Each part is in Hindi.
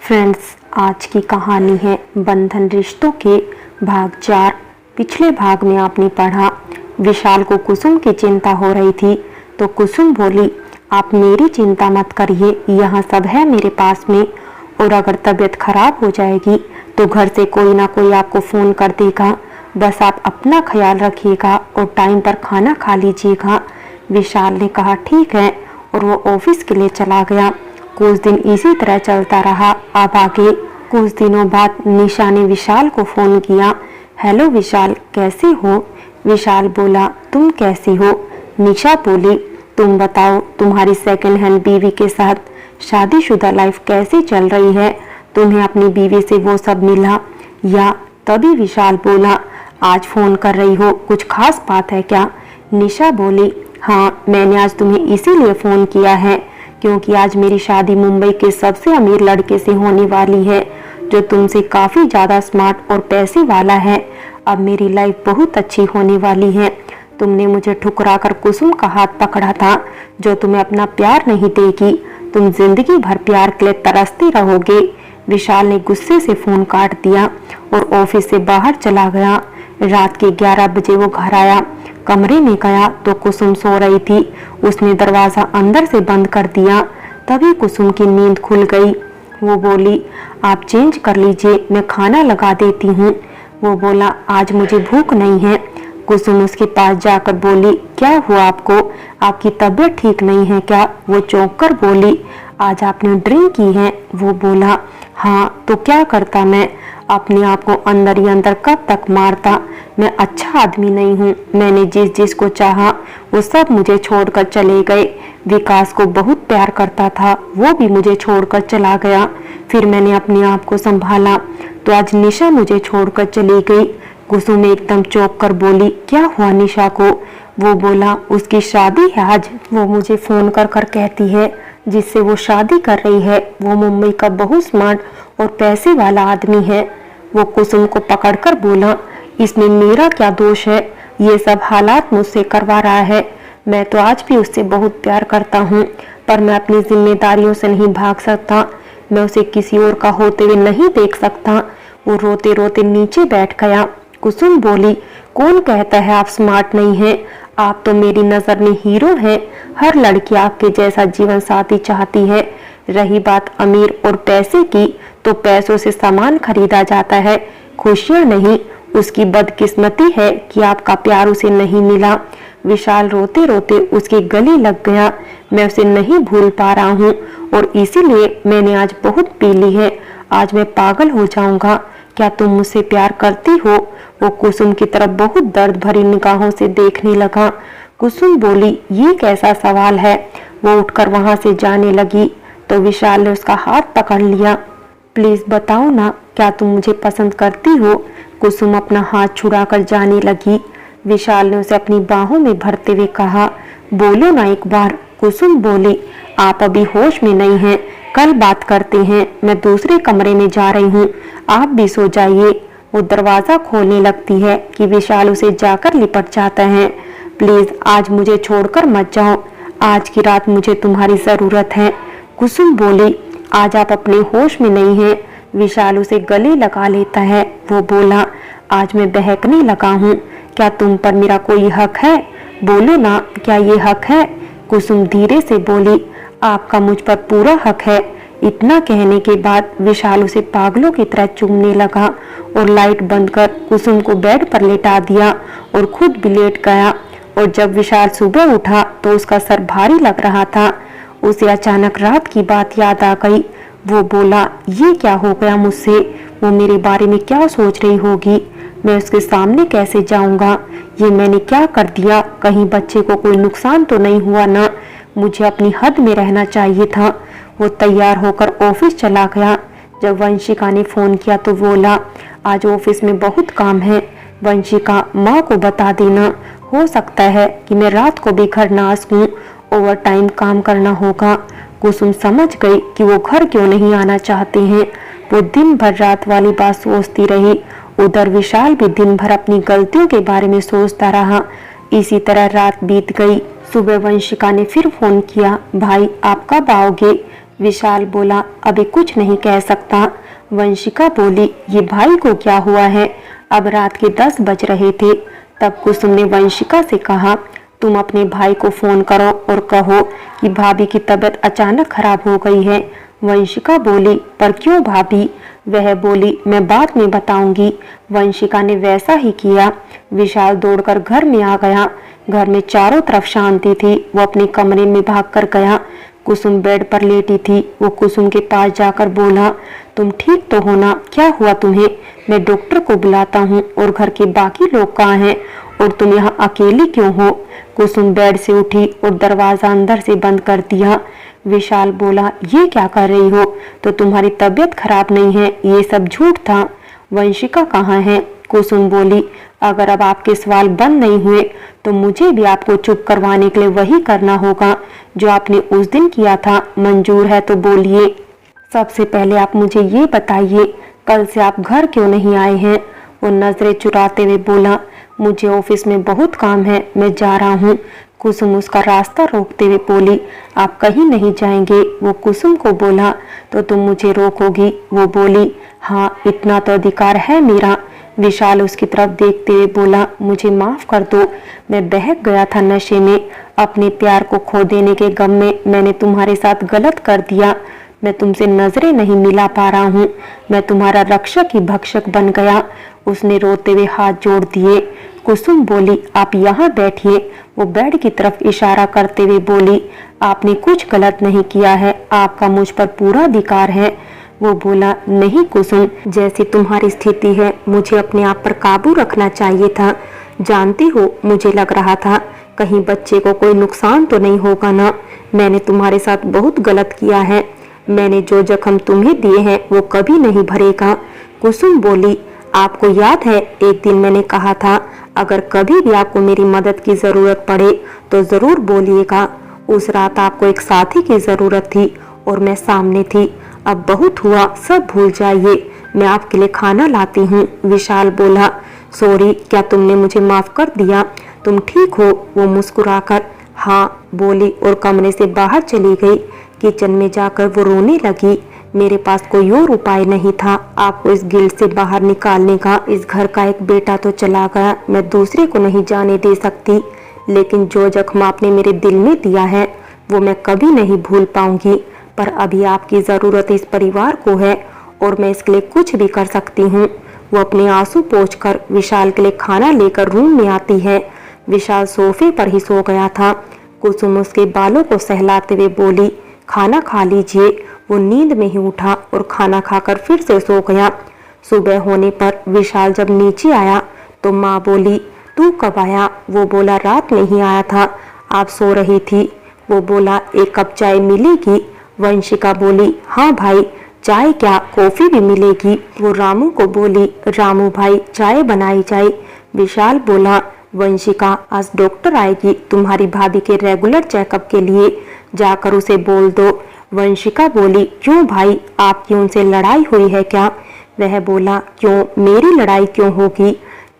फ्रेंड्स, आज की कहानी है बंधन रिश्तों के भाग 4। पिछले भाग में आपने पढ़ा विशाल को कुसुम की चिंता हो रही थी तो कुसुम बोली, आप मेरी चिंता मत करिए, यहाँ सब है मेरे पास में, और अगर तबीयत खराब हो जाएगी तो घर से कोई ना कोई आपको फ़ोन कर देगा। बस आप अपना ख्याल रखिएगा और टाइम पर खाना खा लीजिएगा। विशाल ने कहा ठीक है और वो ऑफिस के लिए चला गया। कुछ दिन इसी तरह चलता रहा। अब आगे कुछ दिनों बाद निशा ने विशाल को फ़ोन किया। हेलो विशाल, कैसे हो? विशाल बोला, तुम कैसी हो? निशा बोली, तुम बताओ, तुम्हारी सेकंड हैंड बीवी के साथ शादीशुदा लाइफ कैसे चल रही है? तुम्हें अपनी बीवी से वो सब मिला या? तभी विशाल बोला, आज फ़ोन कर रही हो, कुछ खास बात है क्या? निशा बोली, हाँ, मैंने आज तुम्हें इसीलिए फ़ोन किया है क्योंकि आज मेरी शादी मुंबई के सबसे अमीर लड़के से होने वाली है जो तुमसे काफ़ी ज़्यादा स्मार्ट और पैसे वाला है। अब मेरी लाइफ बहुत अच्छी होने वाली है। तुमने मुझे ठुकराकर कुसुम का हाथ पकड़ा था जो तुम्हें अपना प्यार नहीं देगी। तुम जिंदगी भर प्यार के लिए तरसते रहोगे। विशाल ने गुस्से से फ़ोन काट दिया और ऑफिस से बाहर चला गया। रात के 11 बजे वो घर आया। कमरे में गया तो कुसुम सो रही थी। उसने दरवाज़ा अंदर से बंद कर दिया। तभी कुसुम की नींद खुल गई। वो बोली, आप चेंज कर लीजिए, मैं खाना लगा देती हूँ। वो बोला, आज मुझे भूख नहीं है। कुसुम उसके पास जाकर बोली, क्या हुआ आपको? आपकी तबीयत ठीक नहीं है क्या? वो चौंक कर बोली, आज आपने ड्रिंक की है? वो बोला, हाँ, तो क्या करता मैं? अपने आप को अंदर ही अंदर कब तक मारता? मैं अच्छा आदमी नहीं हूँ। मैंने जिस को चाहा वो सब मुझे छोड़कर चले गए। विकास को बहुत प्यार करता था, वो भी मुझे छोड़कर चला गया। फिर मैंने अपने आप को संभाला तो आज निशा मुझे छोड़कर चली गई। कुसुम एकदम चौंक कर बोली, क्या हुआ निशा को? वो बोला, उसकी शादी है आज। वो मुझे फोन कर कर कहती है जिससे वो शादी कर रही है वो मुंबई का बहुत स्मार्ट और पैसे वाला आदमी है। वो कुसुम को पकड़कर बोला, इसमें मेरा क्या दोष है? ये सब हालात मुझसे करवा रहा है। मैं तो आज भी उससे बहुत प्यार करता हूँ पर मैं अपनी जिम्मेदारियों से नहीं भाग सकता। मैं उसे किसी और का होते हुए नहीं देख सकता। वो रोते रोते नीचे बैठ गया। कुसुम बोली, कौन कहता है आप स्मार्ट नहीं हैं? आप तो मेरी नज़र में हीरो हैं। हर लड़की आपके जैसा जीवन साथी चाहती है। रही बात अमीर और पैसे की, तो पैसों से सामान खरीदा जाता है, खुशियां नहीं। उसकी बदकिस्मती है कि आपका प्यार उसे नहीं मिला। विशाल रोते रोते उसके गले लग गया। मैं उसे नहीं भूल पा रहा हूँ और इसीलिए मैंने आज बहुत पी ली है। आज मैं पागल हो जाऊंगा। क्या तुम मुझसे प्यार करती हो? वो कुसुम की तरफ बहुत दर्द भरी निगाहों से देखने लगा। कुसुम बोली, ये कैसा सवाल है? वो उठकर वहां से जाने लगी तो विशाल ने उसका हाथ पकड़ लिया। प्लीज बताओ ना, क्या तुम मुझे पसंद करती हो? कुसुम अपना हाथ छुड़ाकर जाने लगी। विशाल ने उसे अपनी बाहों में भरते हुए कहा, बोलो ना एक बार। कुसुम बोली, आप अभी होश में नहीं हैं, कल बात करते हैं। मैं दूसरे कमरे में जा रही हूँ, आप भी सो जाइए। वो दरवाजा खोलने लगती है कि विशाल उसे जाकर लिपट जाता है। प्लीज आज मुझे छोड़कर मत जाओ, आज की रात मुझे तुम्हारी जरूरत है। कुसुम बोली, आज आप अपने होश में नहीं हैं। विशाल उसे गले लगा लेता है। वो बोला, आज मैं बहकने लगा हूँ, क्या तुम पर मेरा कोई हक है? बोलो ना, क्या ये हक है? कुसुम धीरे से बोली, आपका मुझ पर पूरा हक है। इतना कहने के बाद विशाल उसे पागलों की तरह चूमने लगा और लाइट बंद कर कुसुम को बेड पर लेटा दिया और खुद भी लेट गया। और जब विशाल सुबह उठा तो उसका सर भारी लग रहा था। उसे अचानक रात की बात याद आ गई। वो बोला, ये क्या हो गया मुझसे? वो मेरे बारे में क्या सोच रही होगी? मैं उसके सामने कैसे जाऊंगा? ये मैंने क्या कर दिया? कहीं बच्चे को कोई नुकसान तो नहीं हुआ ना? मुझे अपनी हद में रहना चाहिए था। वो तैयार होकर ऑफिस चला गया। जब वंशिका ने फोन किया तो बोला, आज ऑफिस में बहुत काम है। वंशिका, माँ को बता देना, हो सकता है कि मैं रात को भी घर ना आ सकूं, ओवर टाइम काम करना होगा। कुसुम समझ गई कि वो घर क्यों नहीं आना चाहते हैं। वो दिन भर रात वाली बात सोचती रही। उधर विशाल भी दिन भर अपनी गलतियों के बारे में सोचता रहा। इसी तरह रात बीत गई। सुबह वंशिका ने फिर फोन किया, भाई आप कब आओगे? विशाल बोला, अभी कुछ नहीं कह सकता। वंशिका बोली, ये भाई को क्या हुआ है? अब रात के 10 बज रहे थे। तब कुसुम ने वंशिका से कहा, तुम अपने भाई को फोन करो और कहो कि भाभी की तबीयत अचानक खराब हो गई है। वंशिका बोली, पर क्यों भाभी? वह बोली, मैं बाद में बताऊंगी। वंशिका ने वैसा ही किया। विशाल दौड़कर घर में आ गया। घर में चारों तरफ शांति थी। वो अपने कमरे में भागकर गया। कुसुम बेड पर लेटी थी। वो कुसुम के पास जाकर बोला, तुम ठीक तो हो ना? क्या हुआ तुम्हें? मैं डॉक्टर को बुलाता हूँ। और घर के बाकी लोग कहाँ हैं? और तुम यहाँ अकेली क्यों हो? कुसुम बेड से उठी और दरवाजा अंदर से बंद कर दिया। विशाल बोला, ये क्या कर रही हो? तो तुम्हारी तबीयत खराब नहीं है, ये सब झूठ था। वंशिका कहाँ है? कुसुम बोली, अगर अब आपके सवाल बंद नहीं हुए तो मुझे भी आपको चुप करवाने के लिए वही करना होगा जो आपने उस दिन किया था। मंजूर है तो बोलिए। सबसे पहले आप मुझे ये बताइए, कल से आप घर क्यों नहीं आए हैं? वो नजरें चुराते हुए बोला, मुझे ऑफिस में बहुत काम है, मैं जा रहा हूँ। कुसुम उसका रास्ता रोकते हुए बोली, आप कहीं नहीं जाएंगे। वो कुसुम को बोला, तो तुम मुझे रोकोगी? वो बोली, हाँ, इतना तो अधिकार है मेरा। विशाल उसकी तरफ देखते हुए बोला, मुझे माफ कर दो, मैं बहक गया था नशे में। अपने प्यार को खो देने के गम में मैंने तुम्हारे साथ गलत कर दिया। मैं तुमसे नजरें नहीं मिला पा रहा हूँ। मैं तुम्हारा रक्षक ही भक्षक बन गया। उसने रोते हुए हाथ जोड़ दिए। कुसुम बोली, आप यहाँ बैठिए। वो बेड की तरफ इशारा करते हुए बोली, आपने कुछ गलत नहीं किया है, आपका मुझ पर पूरा अधिकार है। वो बोला, नहीं कुसुम, जैसी तुम्हारी स्थिति है मुझे अपने आप पर काबू रखना चाहिए था। जानती हो, मुझे लग रहा था कहीं बच्चे को कोई नुकसान तो नहीं होगा ना। मैंने तुम्हारे साथ बहुत गलत किया है। मैंने जो जख्म तुम्हें दिए हैं वो कभी नहीं भरेगा। कुसुम बोली, आपको याद है एक दिन मैंने कहा था, अगर कभी भी आपको मेरी मदद की जरूरत पड़े तो जरूर बोलिएगा। उस रात आपको एक साथी की जरूरत थी और मैं सामने थी। अब बहुत हुआ, सब भूल जाइए, मैं आपके लिए खाना लाती हूँ। विशाल बोला, सॉरी, क्या तुमने मुझे माफ कर दिया? तुम ठीक हो? वो मुस्कुराकर हाँ बोली और कमरे से बाहर चली गई। किचन में जाकर वो रोने लगी। मेरे पास कोई और उपाय नहीं था आपको इस गिल्ट से बाहर निकालने का। इस घर का एक बेटा तो चला गया, मैं दूसरे को नहीं जाने दे सकती, लेकिन जो जख्म आपने मेरे दिल में दिया है वो मैं कभी नहीं भूल पाऊंगी। पर अभी आपकी जरूरत इस परिवार को है और मैं इसके लिए कुछ भी कर सकती हूँ। वो अपने आंसू पोंछकर विशाल के लिए खाना लेकर रूम में आती है। विशाल सोफे पर ही सो गया था। कुसुम उसके बालों को सहलाते हुए बोली, खाना खा लीजिए। वो नींद में ही उठा और खाना खाकर फिर से सो गया। सुबह होने पर विशाल जब नीचे आया तो माँ बोली, तू कब आया? वो बोला, रात में ही आया था, आप सो रही थी। वो बोला, एक कप चाय मिलेगी? वंशिका बोली, हाँ भाई, चाय क्या, कॉफी भी मिलेगी। वो रामू को बोली, रामू भाई, चाय बनाई जाए। विशाल बोला, वंशिका, आज डॉक्टर आएगी तुम्हारी भाभी के रेगुलर चेकअप के लिए, जाकर उसे बोल दो। वंशिका बोली, क्यों भाई, आपकी उनसे लड़ाई हुई है क्या? वह बोला, क्यों, मेरी लड़ाई क्यों होगी?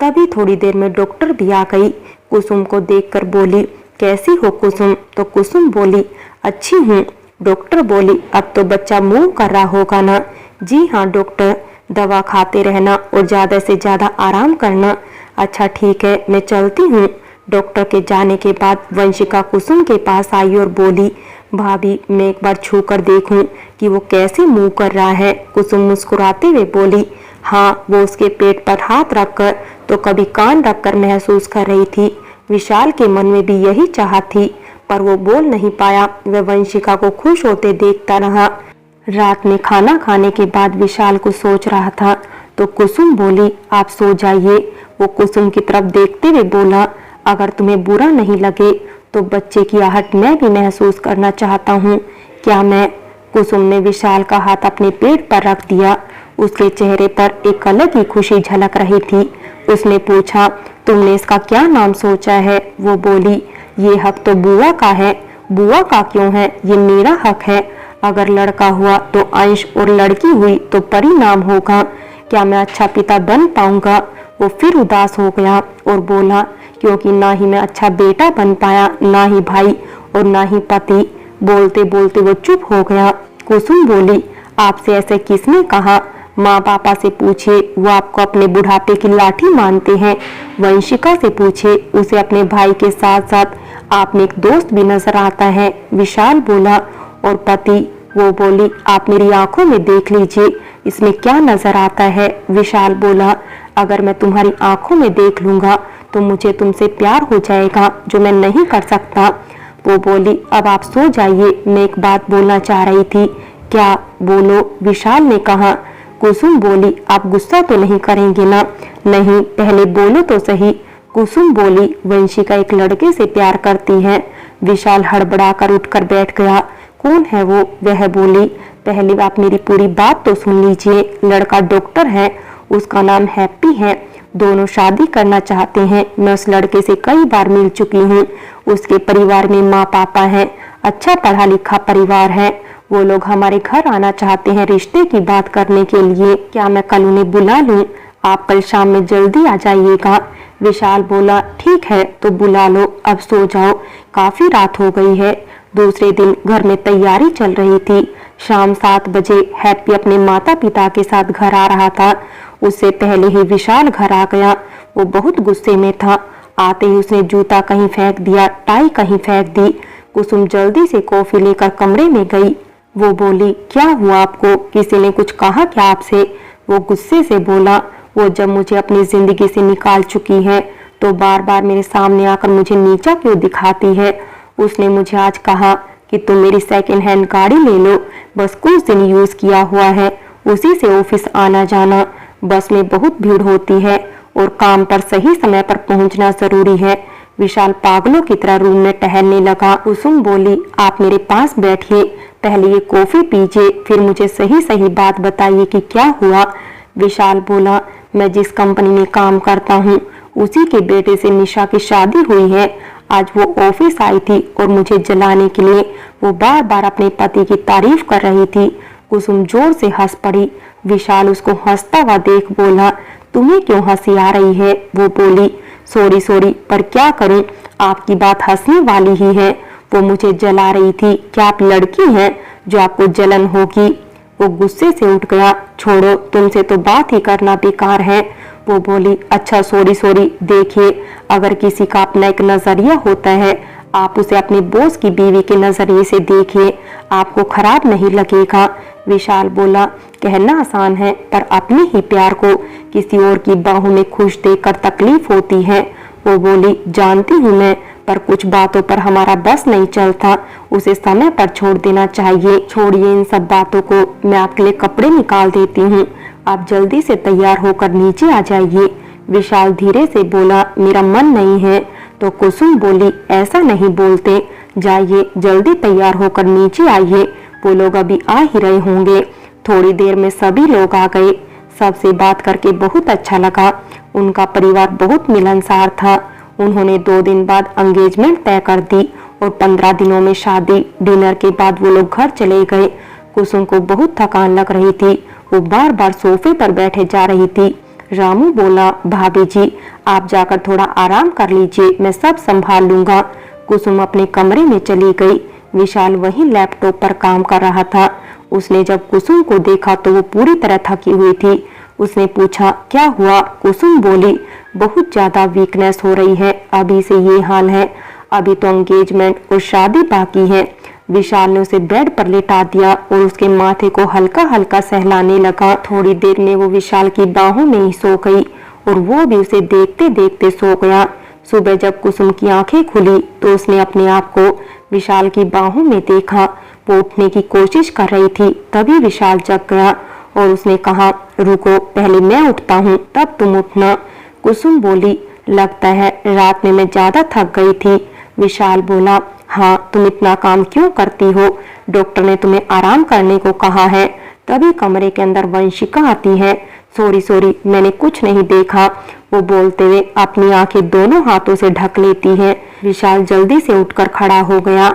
तभी थोड़ी देर में डॉक्टर भी आ गई। कुसुम को देखकर बोली, कैसी हो कुसुम? तो कुसुम बोली, अच्छी हूँ। डॉक्टर बोली, अब तो बच्चा मूव कर रहा होगा ना? जी हाँ डॉक्टर, दवा खाते रहना और ज्यादा से ज्यादा आराम करना। अच्छा ठीक है, मैं चलती हूँ। डॉक्टर के जाने के बाद वंशिका कुसुम के पास आई और बोली, भाभी, मैं एक बार छू कर देखूं कि वो कैसे मूव कर रहा है। कुसुम मुस्कुराते हुए बोली, हाँ, वो उसके पेट पर हाथ रखकर तो कभी कान रखकर महसूस कर रही थी। विशाल के मन में भी यही चाहत थी, पर वो बोल नहीं पाया। वह वंशिका को खुश होते देखता रहा। रात में खाना खाने के बाद विशाल को सोच रहा था तो कुसुम बोली, आप सो जाइए। वो कुसुम की तरफ देखते हुए बोला, अगर तुम्हें बुरा नहीं लगे तो बच्चे की आहट मैं भी महसूस करना चाहता हूँ। क्या मैं? कुसुम ने विशाल का हाथ अपने पेट पर रख दिया। उसके चेहरे पर एक अलग ही खुशी झलक रही थी। उसने पूछा, तुमने इसका क्या नाम सोचा है? वो बोली, ये हक तो बुआ का है। बुआ का क्यों है? ये मेरा हक है। अगर लड़का हुआ तो अंश और लड़की हुई तो परिणाम होगा। क्या मैं अच्छा पिता बन पाऊंगा? वो फिर उदास हो गया और बोला, क्योंकि ना ही मैं अच्छा बेटा बन पाया, ना ही भाई और ना ही पति। बोलते बोलते वो चुप हो गया। कुसुम बोली, आपसे ऐसे किसने कहा? माँ पापा से पूछिए, वो आपको अपने बुढ़ापे की लाठी मानते हैं। वंशिका से पूछिए, उसे अपने भाई के साथ साथ आप में एक दोस्त भी नजर आता है। विशाल बोला, और पति? वो बोली, आप मेरी आंखों में देख लीजिए, इसमें क्या नजर आता है? विशाल बोला, अगर मैं तुम्हारी आंखों में देख लूंगा तो मुझे तुमसे प्यार हो जाएगा, जो मैं नहीं कर सकता। वो बोली, अब आप सो जाइए, मैं एक बात बोलना चाह रही थी। क्या? बोलो, विशाल ने कहा। कुसुम बोली, आप गुस्सा तो नहीं करेंगे ना? नहीं, पहले बोलो तो सही। कुसुम बोली, वंशिका एक लड़के से प्यार करती है। विशाल हड़बड़ाकर उठकर बैठ गया। कौन है वो? वह बोली, पहले आप मेरी पूरी बात तो सुन लीजिए। लड़का डॉक्टर है, उसका नाम हैप्पी है, दोनों शादी करना चाहते हैं। मैं उस लड़के से कई बार मिल चुकी हूँ। उसके परिवार में माँ पापा हैं, अच्छा पढ़ा लिखा परिवार है। वो लोग हमारे घर आना चाहते हैं रिश्ते की बात करने के लिए। क्या मैं कल उन्हें बुला लूं? आप कल शाम में जल्दी आ जाइएगा। विशाल बोला, ठीक है तो बुला लो, अब सो जाओ, काफी रात हो गई है। दूसरे दिन घर में तैयारी चल रही थी। शाम 7 बजे हैप्पी अपने माता पिता के साथ घर आ रहा था। उससे पहले ही विशाल घर आ गया। वो बहुत गुस्से में था। आते ही उसने जूता कहीं फेंक दिया, टाई कहीं फेंक दी। कुसुम जल्दी से कॉफी लेकर कमरे में गई। वो बोली, क्या हुआ आपको? किसी ने कुछ कहा क्या आपसे? वो गुस्से से बोला, वो जब मुझे अपनी जिंदगी से निकाल चुकी है तो बार बार मेरे सामने आकर मुझे नीचा क्यों दिखाती है? उसने मुझे आज कहा कि तुम मेरी सेकंड हैंड गाड़ी ले लो, बस कुछ दिन यूज किया हुआ है, उसी से ऑफिस आना जाना। बस में बहुत भीड़ होती है और काम पर सही समय पर पहुंचना जरूरी है। विशाल पागलों की तरह रूम में टहलने लगा। कुसुम बोली, आप मेरे पास बैठिए, पहले ये कॉफी पीजिए, फिर मुझे सही सही बात बताइए कि क्या हुआ। विशाल बोला, मैं जिस कंपनी में काम करता हूँ उसी के बेटे से निशा की शादी हुई है। आज वो ऑफिस आई थी और मुझे जलाने के लिए वो बार बार अपने पति की तारीफ कर रही थी। कुसुम जोर से हंस पड़ी। विशाल उसको हंसता हुआ देख बोला, तुम्हें क्यों हंसी आ रही है? वो बोली, सॉरी पर क्या करूं, आपकी बात हंसने वाली ही है। वो मुझे जला रही थी। क्या आप लड़की हैं जो आपको जलन होगी? वो गुस्से से उठ गया। छोड़ो, तुमसे तो बात ही करना बेकार है। वो बोली, अच्छा सॉरी, देखिए अगर किसी का अपना एक नजरिया होता है, आप उसे अपने बॉस की बीवी के नजरिए से देखिए, आपको खराब नहीं लगेगा। विशाल बोला, कहना आसान है पर अपने ही प्यार को किसी और की बाहों में खुश देखकर तकलीफ होती है। वो बोली, जानती हूँ मैं, पर कुछ बातों पर हमारा बस नहीं चलता, उसे समय पर छोड़ देना चाहिए। छोड़िए इन सब बातों को, मैं आपके लिए कपड़े निकाल देती हूँ, आप जल्दी से तैयार होकर नीचे आ जाइए। विशाल धीरे से बोला, मेरा मन नहीं है। तो कुसुम बोली, ऐसा नहीं बोलते, जाइए जल्दी तैयार होकर नीचे आइए, वो लोग अभी आ ही रहे होंगे। थोड़ी देर में सभी लोग आ गए। सबसे बात करके बहुत अच्छा लगा। उनका परिवार बहुत मिलनसार था। उन्होंने 2 दिन बाद एंगेजमेंट तय कर दी और 15 दिनों में शादी। डिनर के बाद वो लोग घर चले गए। कुसुम को बहुत थकान लग रही थी। वो बार बार सोफे पर बैठे जा रही थी। रामू बोला, भाभी जी आप जाकर थोड़ा आराम कर लीजिए, मैं सब संभाल लूंगा। कुसुम अपने कमरे में चली गई। विशाल वहीं लैपटॉप पर काम कर रहा था। उसने जब कुसुम को देखा तो वो पूरी तरह थकी हुई थी। उसने पूछा, क्या हुआ? कुसुम बोली, बहुत ज्यादा वीकनेस हो रही है, अभी से ये हाल है, अभी तो एंगेजमेंट और शादी बाकी है। विशाल ने उसे बेड पर लेटा दिया और उसके माथे को हल्का हल्का सहलाने लगा। थोड़ी देर में वो विशाल की बाहों में ही सो गई और वो भी उसे देखते देखते सो गया। सुबह जब कुसुम की आंखें खुली तो उसने अपने आप को विशाल की बाहों में देखा। वो उठने की कोशिश कर रही थी, तभी विशाल जग गया और उसने कहा, रुको, पहले मैं उठता हूँ तब तुम उठना। कुसुम बोली, लगता है रात में मैं ज्यादा थक गई थी। विशाल बोला, हाँ, तुम इतना काम क्यों करती हो? डॉक्टर ने तुम्हें आराम करने को कहा है। तभी कमरे के अंदर वंशिका आती है। सॉरी, मैंने कुछ नहीं देखा, वो बोलते हुए अपनी आंखें दोनों हाथों से ढक लेती है। विशाल जल्दी से उठकर खड़ा हो गया।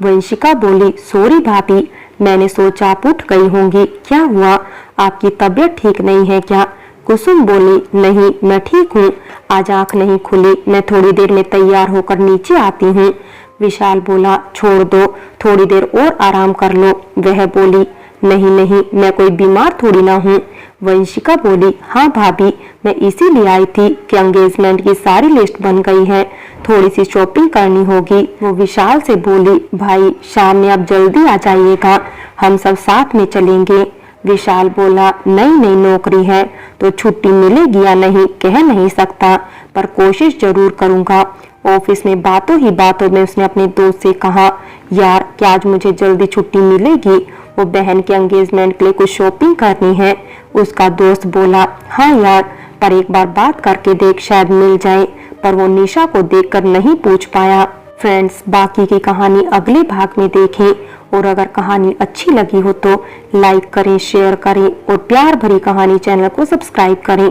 वंशिका बोली, सॉरी भाभी, मैंने सोचा आप उठ गई होंगी, क्या हुआ? आपकी तबीयत ठीक नहीं है क्या? कुसुम बोली, नहीं, मैं ठीक हूँ, आज आंख नहीं खुली, मैं थोड़ी देर में तैयार होकर नीचे आती हूँ। विशाल बोला, छोड़ दो, थोड़ी देर और आराम कर लो। वह बोली, नहीं नहीं, मैं कोई बीमार थोड़ी ना हूँ। वंशिका बोली, हाँ भाभी, मैं इसीलिए आई थी कि एंगेजमेंट की सारी लिस्ट बन गई है, थोड़ी सी शॉपिंग करनी होगी। वो विशाल से बोली, भाई शाम में आप जल्दी आ जाइएगा, हम सब साथ में चलेंगे। विशाल बोला, नई नई नौकरी है तो छुट्टी मिलेगी या नहीं कह नहीं सकता, पर कोशिश जरूर करूंगा। ऑफिस में बातों ही बातों में उसने अपने दोस्त से कहा, यार क्या आज मुझे जल्दी छुट्टी मिलेगी, वो बहन के एंगेजमेंट के लिए कुछ शॉपिंग करनी है। उसका दोस्त बोला, हाँ यार, पर एक बार बात करके देख, शायद मिल जाए। पर वो निशा को देखकर नहीं पूछ पाया। फ्रेंड्स, बाकी की कहानी अगले भाग में देखें, और अगर कहानी अच्छी लगी हो तो लाइक करें, शेयर करें और प्यार भरी कहानी चैनल को सब्सक्राइब करें।